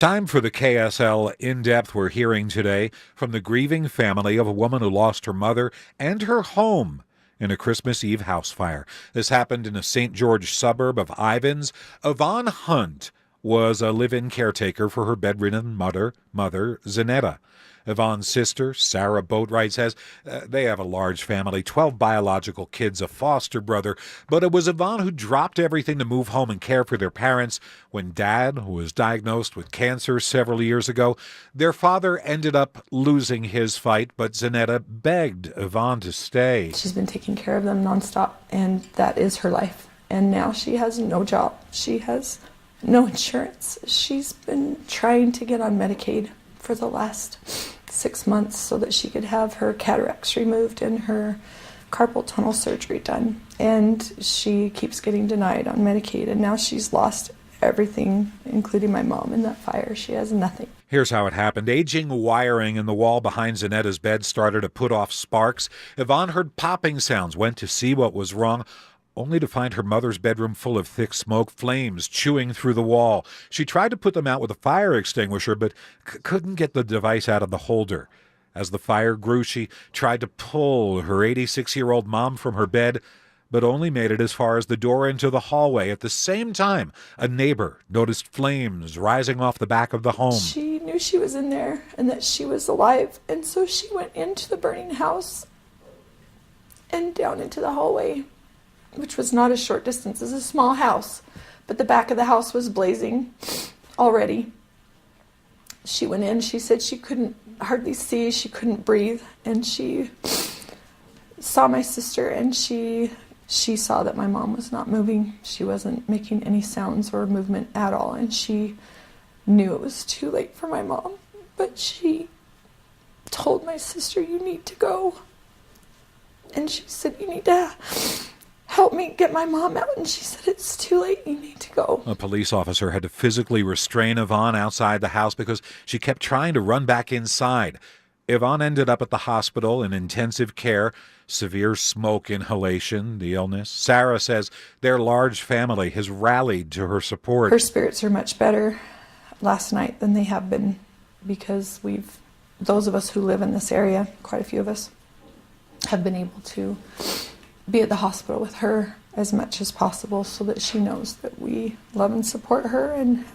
Time for the KSL In-Depth we're hearing today from the grieving family of a woman who lost her mother and her home in a Christmas Eve house fire. This happened in a St. George suburb of Ivins. Evon Hunt was a live-in caretaker for her bedridden mother, Zenetta. Yvonne's sister, Sarah Boatwright, says they have a large family, 12 biological kids, a foster brother, but it was Yvonne who dropped everything to move home and care for their parents when Dad, who was diagnosed with cancer several years ago, their father ended up losing his fight, but Zenetta begged Yvonne to stay. She's been taking care of them nonstop, and that is her life. And now she has no job. She has no insurance. She's been trying to get on Medicaid for the last 6 months so that she could have her cataracts removed and her carpal tunnel surgery done. And she keeps getting denied on Medicaid, and now she's lost everything, including my mom, in that fire. She has nothing. Here's how it happened. Aging wiring in the wall behind Zenetta's bed started to put off sparks. Yvonne heard popping sounds, went to see what was wrong, only to find her mother's bedroom full of thick smoke, flames chewing through the wall. She tried to put them out with a fire extinguisher, but couldn't get the device out of the holder. As the fire grew, she tried to pull her 86-year-old mom from her bed, but only made it as far as the door into the hallway. At the same time, a neighbor noticed flames rising off the back of the home. She knew she was in there and that she was alive, and so she went into the burning house and down into the hallway, which was not a short distance. It's a small house, but the back of the house was blazing already. She went in. She said she couldn't hardly see. She couldn't breathe. And she saw my sister, and she saw that my mom was not moving. She wasn't making any sounds or movement at all. And she knew it was too late for my mom. But she told my sister, "You need to go." And she said, "You need to help me get my mom out." And she said, "It's too late. You need to go." A police officer had to physically restrain Yvonne outside the house because she kept trying to run back inside. Yvonne ended up at the hospital in intensive care, severe smoke inhalation, the illness. Sarah says their large family has rallied to her support. Her spirits are much better last night than they have been, because those of us who live in this area, quite a few of us, have been able to be at the hospital with her as much as possible so that she knows that we love and support her, and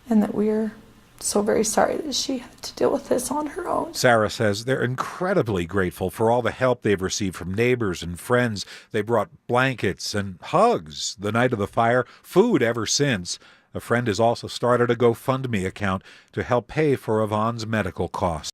that we're so very sorry that she had to deal with this on her own. Sarah says they're incredibly grateful for all the help they've received from neighbors and friends. They brought blankets and hugs the night of the fire, food ever since. A friend has also started a GoFundMe account to help pay for Yvonne's medical costs.